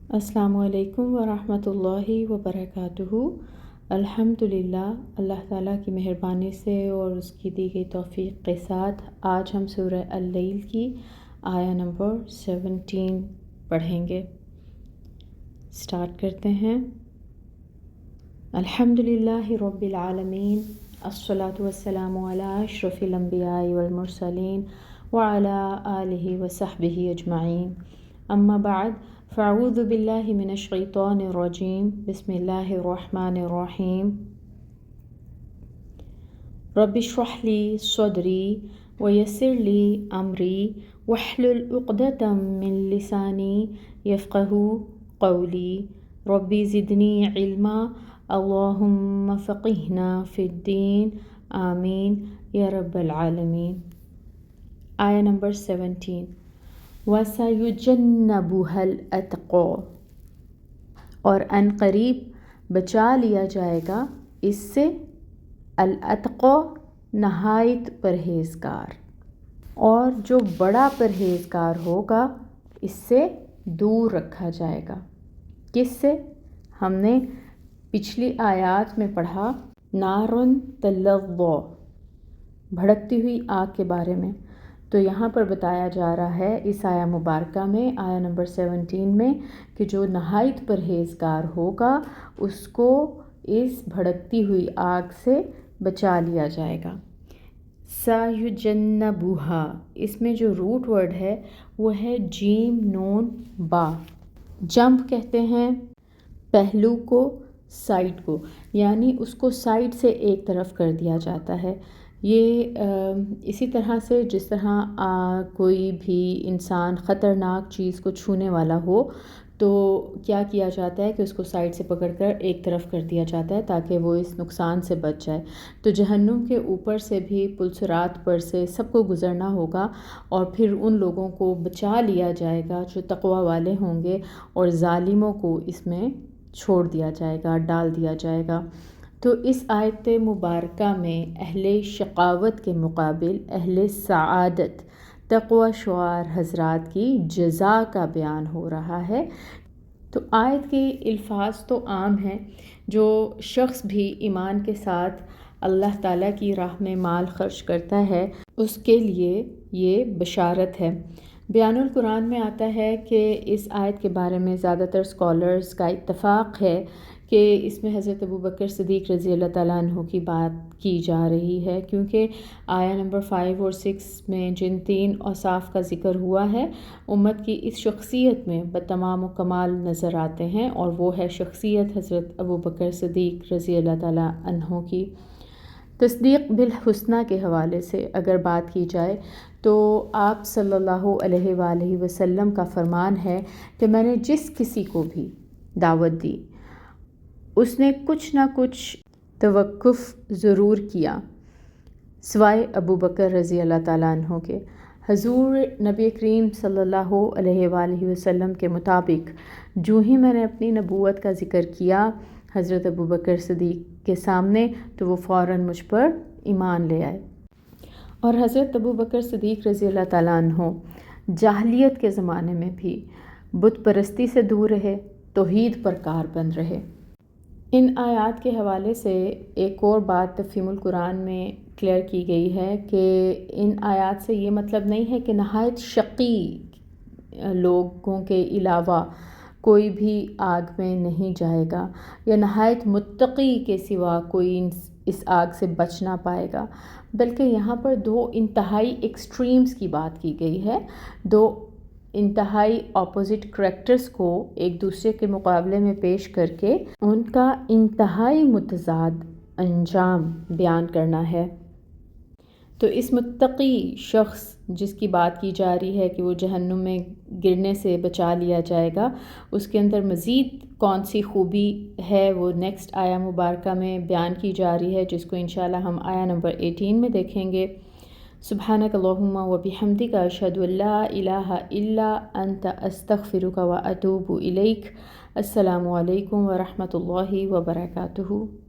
السلام علیکم ورحمۃ اللہ وبرکاتہ۔ الحمدللہ، اللہ تعالیٰ کی مہربانی سے اور اس کی دی گئی توفیق کے ساتھ آج ہم سورہ اللیل کی آیہ نمبر 17 پڑھیں گے۔ سٹارٹ کرتے ہیں۔ الحمدللہ رب العالمین، الصلاۃ والسلام علی اشرف الانبیاء والمرسلین وعلی آلہ وصحبہ اجمعین، اما بعد فاعوذ باللہ من الشیطان الرجیم، بسم اللہ الرحمن الرحیم۔ رب اشرح لی صدری ویسر لی امری واحلل عقدۃ من لسانی یفقہوا قولی، ربی زدنی علما اللہم فقہنا فی الدین، آمین یا رب العالمین۔ آیہ نمبر 17۔ وَسَيُجَنَّبُهَا الْأَتْقَى، اور ان قریب بچا لیا جائے گا اس سے الاتقى نہایت پرہیزگار، اور جو بڑا پرہیزگار ہوگا اس سے دور رکھا جائے گا۔ کس سے؟ ہم نے پچھلی آیات میں پڑھا نارن تلظی، بھڑکتی ہوئی آگ کے بارے میں، تو یہاں پر بتایا جا رہا ہے اس آیہ مبارکہ میں، آیہ نمبر 17 میں، کہ جو نہایت پرہیزگار ہوگا اس کو اس بھڑکتی ہوئی آگ سے بچا لیا جائے گا۔ سَيُجَنَّبُهَا، اس میں جو روٹ ورڈ ہے وہ ہے جیم نون با۔ جنب کہتے ہیں پہلو کو، سائڈ کو، یعنی اس کو سائڈ سے ایک طرف کر دیا جاتا ہے۔ یہ اسی طرح سے جس طرح کوئی بھی انسان خطرناک چیز کو چھونے والا ہو تو کیا کیا جاتا ہے کہ اس کو سائڈ سے پکڑ کر ایک طرف کر دیا جاتا ہے تاکہ وہ اس نقصان سے بچ جائے۔ تو جہنم کے اوپر سے بھی پلسرات پر سے سب کو گزرنا ہوگا، اور پھر ان لوگوں کو بچا لیا جائے گا جو تقوی والے ہوں گے، اور ظالموں کو اس میں چھوڑ دیا جائے گا، ڈال دیا جائے گا۔ تو اس آیت مبارکہ میں اہل شقاوت کے مقابل اہل سعادت تقوی شعار حضرات کی جزا کا بیان ہو رہا ہے۔ تو آیت کے الفاظ تو عام ہیں، جو شخص بھی ایمان کے ساتھ اللہ تعالیٰ کی راہ میں مال خرچ کرتا ہے اس کے لیے یہ بشارت ہے۔ بیان القرآن میں آتا ہے کہ اس آیت کے بارے میں زیادہ تر اسکالرز کا اتفاق ہے کہ اس میں حضرت ابوبکر صدیق رضی اللہ تعالیٰ عنہ کی بات کی جا رہی ہے، کیونکہ آیہ نمبر 5 اور 6 میں جن 3 اوصاف کا ذکر ہوا ہے امت کی اس شخصیت میں بتمام و کمال نظر آتے ہیں، اور وہ ہے شخصیت حضرت ابوبکر صدیق رضی اللہ تعالیٰ عنہ کی۔ تصدیق بالحسنہ کے حوالے سے اگر بات کی جائے تو آپ صلی اللہ علیہ وآلہ وسلم کا فرمان ہے کہ میں نے جس کسی کو بھی دعوت دی اس نے کچھ نہ کچھ توقف ضرور کیا سوائے ابوبکر رضی اللہ تعالیٰ عنہ کے۔ حضور نبی کریم صلی اللہ علیہ وآلہ وسلم کے مطابق جو ہی میں نے اپنی نبوت کا ذکر کیا حضرت ابوبکر صدیق کے سامنے تو وہ فوراً مجھ پر ایمان لے آئے، اور حضرت ابوبکر صدیق رضی اللہ تعالیٰ عنہ جاہلیت کے زمانے میں بھی بت پرستی سے دور رہے، توحید پر کاربند رہے۔ ان آیات کے حوالے سے ایک اور بات تفہیم القرآن میں کلیئر کی گئی ہے کہ ان آیات سے یہ مطلب نہیں ہے کہ نہایت شقی لوگوں کے علاوہ کوئی بھی آگ میں نہیں جائے گا، یا نہایت متقی کے سوا کوئی اس آگ سے بچ نہ پائے گا، بلکہ یہاں پر دو انتہائی ایکسٹریمز کی بات کی گئی ہے، دو انتہائی اپوزٹ کریکٹرز کو ایک دوسرے کے مقابلے میں پیش کر کے ان کا انتہائی متضاد انجام بیان کرنا ہے۔ تو اس متقی شخص جس کی بات کی جا رہی ہے کہ وہ جہنم میں گرنے سے بچا لیا جائے گا، اس کے اندر مزید کون سی خوبی ہے وہ نیکسٹ آیہ مبارکہ میں بیان کی جا رہی ہے، جس کو انشاءاللہ ہم آیہ نمبر 18 میں دیکھیں گے۔ سبحانک اللہم و بحمدک اشہد ان لا الہ الا انت استغفرک و اتوب الیک۔ السلام علیکم ورحمۃ اللہ وبرکاتہ۔